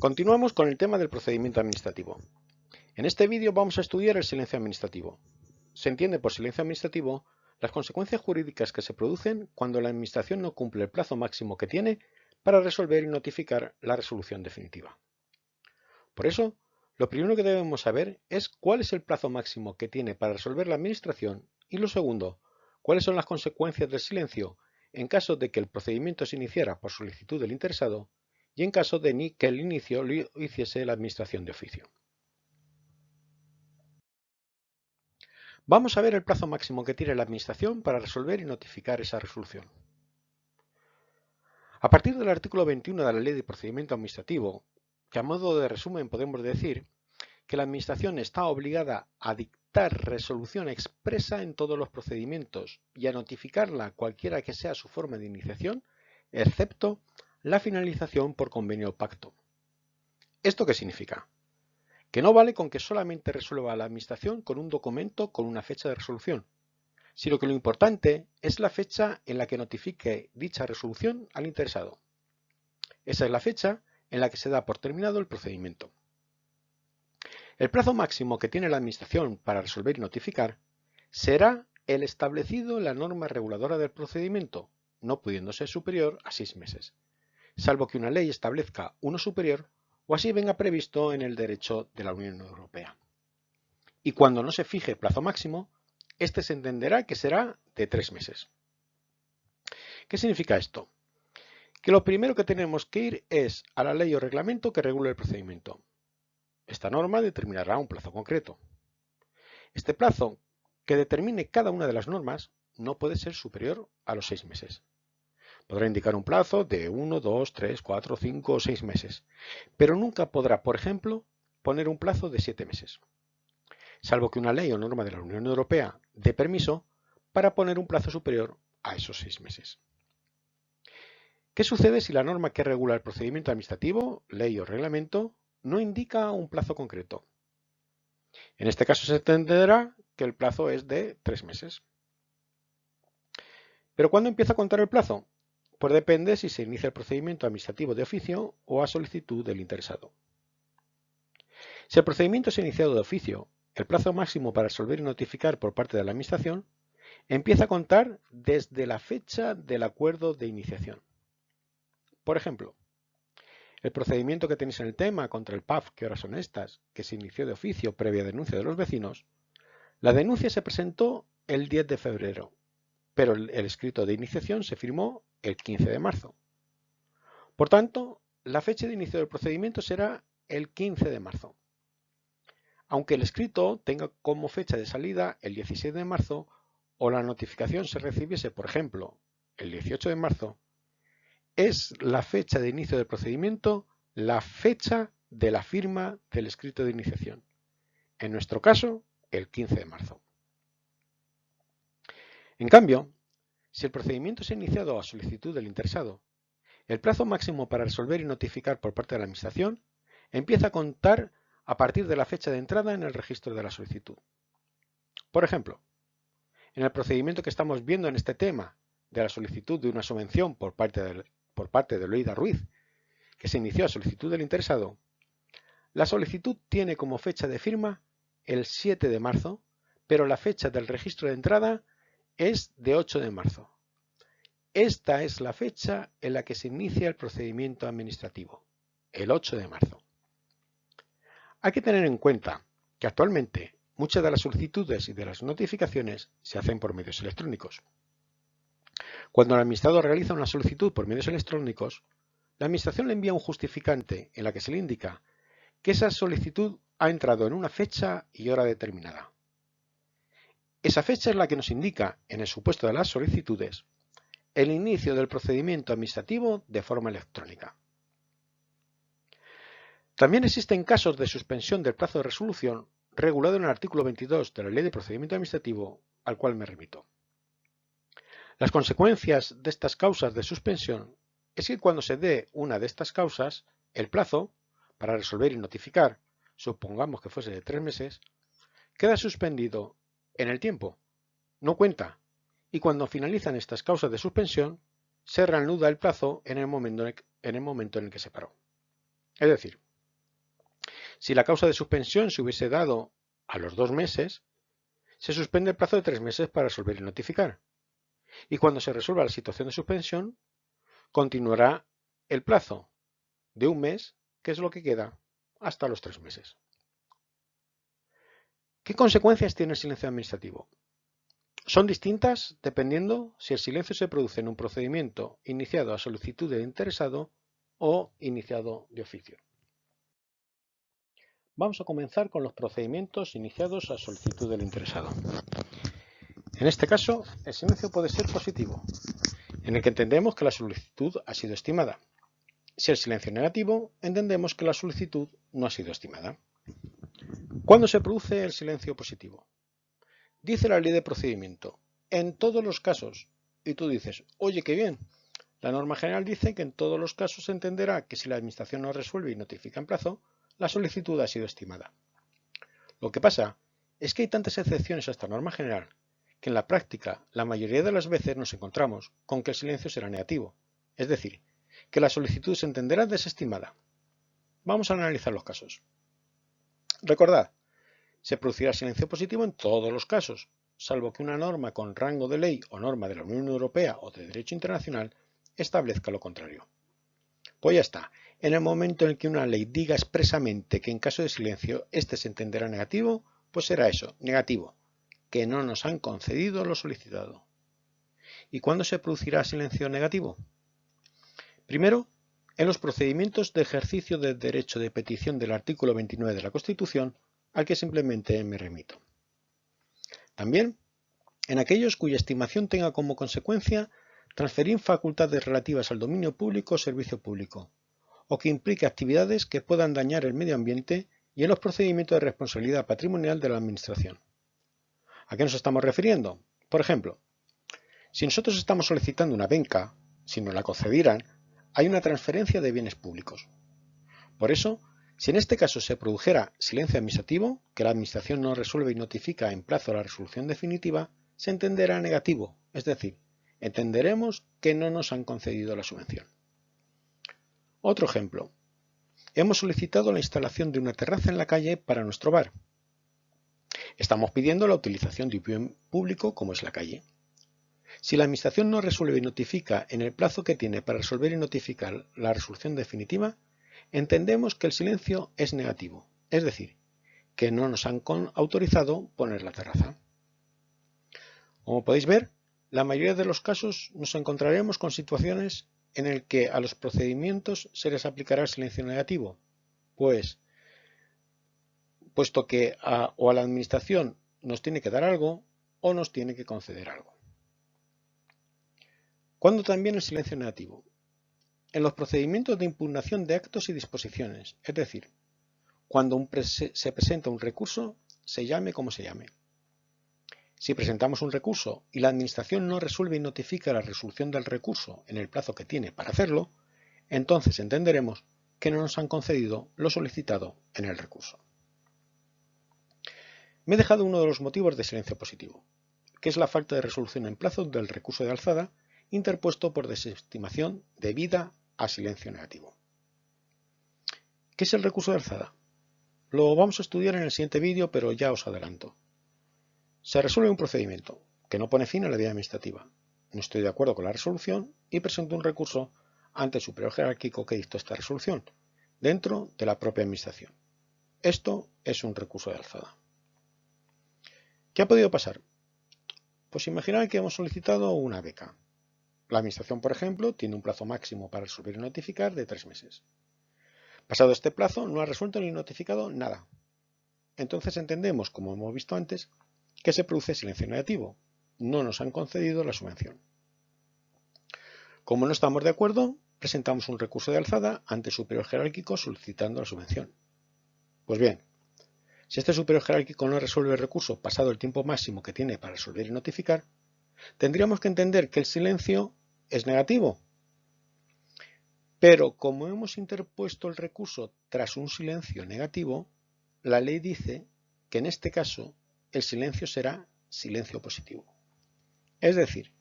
Continuamos con el tema del procedimiento administrativo. En este vídeo vamos a estudiar el silencio administrativo. Se entiende por silencio administrativo las consecuencias jurídicas que se producen cuando la Administración no cumple el plazo máximo que tiene para resolver y notificar la resolución definitiva. Por eso, lo primero que debemos saber es cuál es el plazo máximo que tiene para resolver la Administración y lo segundo, cuáles son las consecuencias del silencio en caso de que el procedimiento se iniciara por solicitud del interesado y en caso de que el inicio lo hiciese la Administración de oficio. Vamos a ver el plazo máximo que tiene la Administración para resolver y notificar esa resolución. A partir del artículo 21 de la Ley de Procedimiento Administrativo, que a modo de resumen podemos decir que la Administración está obligada a dictar resolución expresa en todos los procedimientos y a notificarla cualquiera que sea su forma de iniciación, excepto la finalización por convenio o pacto. ¿Esto qué significa? Que no vale con que solamente resuelva la Administración con un documento con una fecha de resolución, sino que lo importante es la fecha en la que notifique dicha resolución al interesado. Esa es la fecha en la que se da por terminado el procedimiento. El plazo máximo que tiene la Administración para resolver y notificar será el establecido en la norma reguladora del procedimiento, no pudiendo ser superior a 6 meses, salvo que una ley establezca uno superior o así venga previsto en el derecho de la Unión Europea. Y cuando no se fije plazo máximo, este se entenderá que será de 3 meses. ¿Qué significa esto? Que lo primero que tenemos que ir es a la ley o reglamento que regule el procedimiento. Esta norma determinará un plazo concreto. Este plazo que determine cada una de las normas no puede ser superior a los 6 meses. Podrá indicar un plazo de 1, 2, 3, 4, 5 o 6 meses, pero nunca podrá, por ejemplo, poner un plazo de 7 meses, salvo que una ley o norma de la Unión Europea dé permiso para poner un plazo superior a esos 6 meses. ¿Qué sucede si la norma que regula el procedimiento administrativo, ley o reglamento, no indica un plazo concreto? En este caso se entenderá que el plazo es de 3 meses. ¿Pero cuándo empieza a contar el plazo? Pues depende si se inicia el procedimiento administrativo de oficio o a solicitud del interesado. Si el procedimiento es iniciado de oficio, el plazo máximo para resolver y notificar por parte de la Administración empieza a contar desde la fecha del acuerdo de iniciación. Por ejemplo, el procedimiento que tenéis en el tema contra el PAF, ¿qué horas son estas?, que se inició de oficio previa denuncia de los vecinos, la denuncia se presentó el 10 de febrero, pero el escrito de iniciación se firmó el 15 de marzo. Por tanto, la fecha de inicio del procedimiento será el 15 de marzo. Aunque el escrito tenga como fecha de salida el 17 de marzo o la notificación se recibiese, por ejemplo, el 18 de marzo, es la fecha de inicio del procedimiento la fecha de la firma del escrito de iniciación. En nuestro caso, el 15 de marzo. En cambio, si el procedimiento se ha iniciado a solicitud del interesado, el plazo máximo para resolver y notificar por parte de la Administración empieza a contar a partir de la fecha de entrada en el registro de la solicitud. Por ejemplo, en el procedimiento que estamos viendo en este tema de la solicitud de una subvención por parte de Loida Ruiz, que se inició a solicitud del interesado, la solicitud tiene como fecha de firma el 7 de marzo, pero la fecha del registro de entrada es de 8 de marzo. Esta es la fecha en la que se inicia el procedimiento administrativo, el 8 de marzo. Hay que tener en cuenta que actualmente muchas de las solicitudes y de las notificaciones se hacen por medios electrónicos. Cuando el administrador realiza una solicitud por medios electrónicos, la Administración le envía un justificante en la que se le indica que esa solicitud ha entrado en una fecha y hora determinada. Esa fecha es la que nos indica, en el supuesto de las solicitudes, el inicio del procedimiento administrativo de forma electrónica. También existen casos de suspensión del plazo de resolución regulado en el artículo 22 de la Ley de Procedimiento Administrativo, al cual me remito. Las consecuencias de estas causas de suspensión es que cuando se dé una de estas causas, el plazo para resolver y notificar, supongamos que fuese de 3 meses, queda suspendido en el tiempo, no cuenta, y cuando finalizan estas causas de suspensión, se reanuda el plazo en el momento en el que se paró. Es decir, Si la causa de suspensión se hubiese dado a los 2 meses, se suspende el plazo de 3 meses para resolver y notificar. Y cuando se resuelva la situación de suspensión, continuará el plazo de 1 mes, que es lo que queda, hasta los 3 meses. ¿Qué consecuencias tiene el silencio administrativo? Son distintas dependiendo si el silencio se produce en un procedimiento iniciado a solicitud del interesado o iniciado de oficio. Vamos a comenzar con los procedimientos iniciados a solicitud del interesado. En este caso, el silencio puede ser positivo, en el que entendemos que la solicitud ha sido estimada. Si el silencio es negativo, entendemos que la solicitud no ha sido estimada. ¿Cuándo se produce el silencio positivo? Dice la ley de procedimiento, en todos los casos. Y tú dices, oye, qué bien. La norma general dice que en todos los casos se entenderá que si la administración no resuelve y notifica en plazo, la solicitud ha sido estimada. Lo que pasa es que hay tantas excepciones a esta norma general que en la práctica la mayoría de las veces nos encontramos con que el silencio será negativo, es decir, que la solicitud se entenderá desestimada. Vamos a analizar los casos. Recordad, se producirá silencio positivo en todos los casos, salvo que una norma con rango de ley o norma de la Unión Europea o de derecho internacional establezca lo contrario. Pues ya está, en el momento en el que una ley diga expresamente que en caso de silencio este se entenderá negativo, pues será eso, negativo, que no nos han concedido lo solicitado. ¿Y cuándo se producirá silencio negativo? Primero, en los procedimientos de ejercicio del derecho de petición del artículo 29 de la Constitución, al que simplemente me remito. También, en aquellos cuya estimación tenga como consecuencia transferir facultades relativas al dominio público o servicio público, o que implique actividades que puedan dañar el medio ambiente y en los procedimientos de responsabilidad patrimonial de la Administración. ¿A qué nos estamos refiriendo? Por ejemplo, si nosotros estamos solicitando una beca, si nos la concedieran, hay una transferencia de bienes públicos. Por eso, si en este caso se produjera silencio administrativo, que la Administración no resuelve y notifica en plazo la resolución definitiva, se entenderá negativo, es decir, entenderemos que no nos han concedido la subvención. Otro ejemplo. Hemos solicitado la instalación de una terraza en la calle para nuestro bar. Estamos pidiendo la utilización de un bien público como es la calle. Si la Administración no resuelve y notifica en el plazo que tiene para resolver y notificar la resolución definitiva, entendemos que el silencio es negativo, es decir, que no nos han autorizado poner la terraza. Como podéis ver, la mayoría de los casos nos encontraremos con situaciones en las que a los procedimientos se les aplicará el silencio negativo, puesto que o a la Administración nos tiene que dar algo o nos tiene que conceder algo. ¿Cuándo también el silencio negativo? En los procedimientos de impugnación de actos y disposiciones, es decir, cuando se presenta un recurso, se llame como se llame. Si presentamos un recurso y la Administración no resuelve y notifica la resolución del recurso en el plazo que tiene para hacerlo, entonces entenderemos que no nos han concedido lo solicitado en el recurso. Me he dejado uno de los motivos de silencio positivo, que es la falta de resolución en plazo del recurso de alzada interpuesto por desestimación debida a silencio negativo. ¿Qué es el recurso de alzada? Lo vamos a estudiar en el siguiente vídeo, pero ya os adelanto. Se resuelve un procedimiento que no pone fin a la vía administrativa. No estoy de acuerdo con la resolución y presento un recurso ante el superior jerárquico que dictó esta resolución, dentro de la propia administración. Esto es un recurso de alzada. ¿Qué ha podido pasar? Pues imaginad que hemos solicitado una beca. La Administración, por ejemplo, tiene un plazo máximo para resolver y notificar de 3 meses. Pasado este plazo, no ha resuelto ni notificado nada. Entonces entendemos, como hemos visto antes, que se produce silencio negativo. No nos han concedido la subvención. Como no estamos de acuerdo, presentamos un recurso de alzada ante el superior jerárquico solicitando la subvención. Pues bien, si este superior jerárquico no resuelve el recurso pasado el tiempo máximo que tiene para resolver y notificar, tendríamos que entender que el silencio es negativo. Pero como hemos interpuesto el recurso tras un silencio negativo, la ley dice que en este caso el silencio será silencio positivo. Es decir,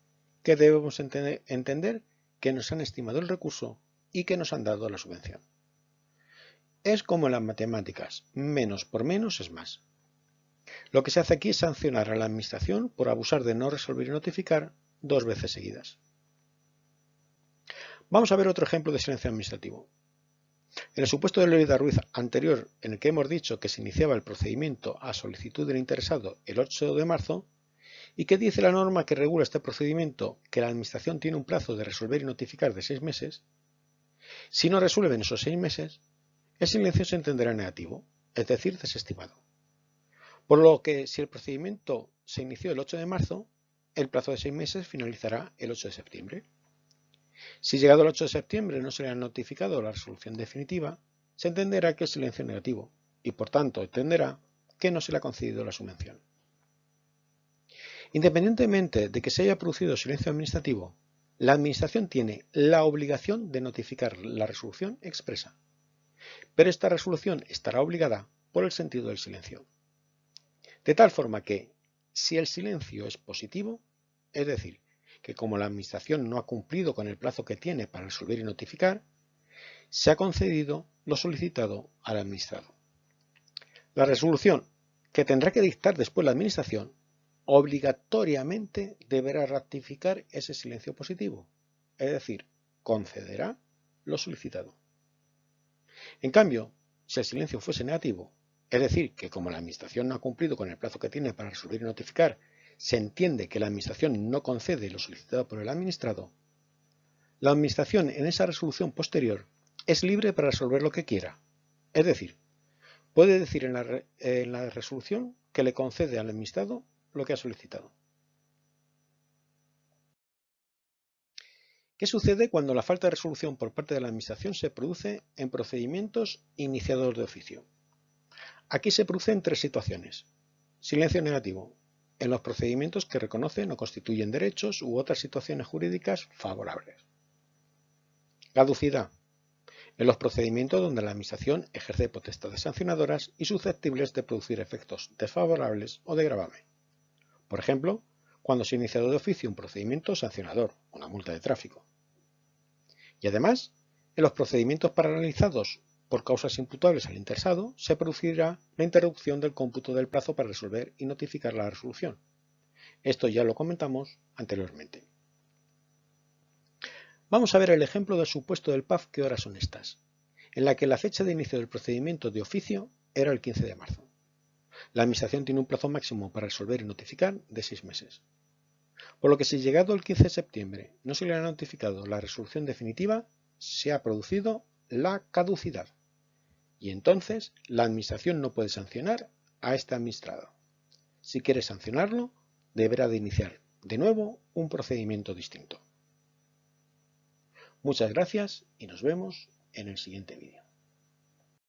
que debemos entender que nos han estimado el recurso y que nos han dado la subvención. Es como en las matemáticas, menos por menos es más. Lo que se hace aquí es sancionar a la administración por abusar de no resolver y notificar 2 veces seguidas. Vamos a ver otro ejemplo de silencio administrativo. En el supuesto de Lorida Ruiz anterior, en el que hemos dicho que se iniciaba el procedimiento a solicitud del interesado el 8 de marzo, y que dice la norma que regula este procedimiento que la administración tiene un plazo de resolver y notificar de 6 meses, si no resuelve en esos 6 meses, el silencio se entenderá negativo, es decir, desestimado. Por lo que si el procedimiento se inició el 8 de marzo, el plazo de 6 meses finalizará el 8 de septiembre. Si llegado el 8 de septiembre no se le ha notificado la resolución definitiva, se entenderá que el silencio es negativo y por tanto entenderá que no se le ha concedido la subvención. Independientemente de que se haya producido silencio administrativo, la Administración tiene la obligación de notificar la resolución expresa, pero esta resolución estará obligada por el sentido del silencio. De tal forma que, si el silencio es positivo, es decir, que como la Administración no ha cumplido con el plazo que tiene para resolver y notificar, se ha concedido lo solicitado al administrado. La resolución que tendrá que dictar después la Administración obligatoriamente deberá ratificar ese silencio positivo, es decir, concederá lo solicitado. En cambio, si el silencio fuese negativo, es decir, que como la Administración no ha cumplido con el plazo que tiene para resolver y notificar, se entiende que la Administración no concede lo solicitado por el administrado, la Administración en esa resolución posterior es libre para resolver lo que quiera, es decir, puede decir en la resolución que le concede al administrado lo que ha solicitado. ¿Qué sucede cuando la falta de resolución por parte de la Administración se produce en procedimientos iniciados de oficio? Aquí se producen 3 situaciones. Silencio negativo, en los procedimientos que reconocen o constituyen derechos u otras situaciones jurídicas favorables. Caducidad, en los procedimientos donde la Administración ejerce potestades sancionadoras y susceptibles de producir efectos desfavorables o de gravamen. Por ejemplo, cuando se ha iniciado de oficio un procedimiento sancionador, una multa de tráfico. Y además, en los procedimientos paralizados por causas imputables al interesado, se producirá la interrupción del cómputo del plazo para resolver y notificar la resolución. Esto ya lo comentamos anteriormente. Vamos a ver el ejemplo del supuesto del PAF ¿Qué horas son estas?, en la que la fecha de inicio del procedimiento de oficio era el 15 de marzo. La Administración tiene un plazo máximo para resolver y notificar de 6 meses. Por lo que si llegado el 15 de septiembre no se le ha notificado la resolución definitiva, se ha producido la caducidad. Y entonces la Administración no puede sancionar a este administrado. Si quiere sancionarlo, deberá de iniciar de nuevo un procedimiento distinto. Muchas gracias y nos vemos en el siguiente vídeo.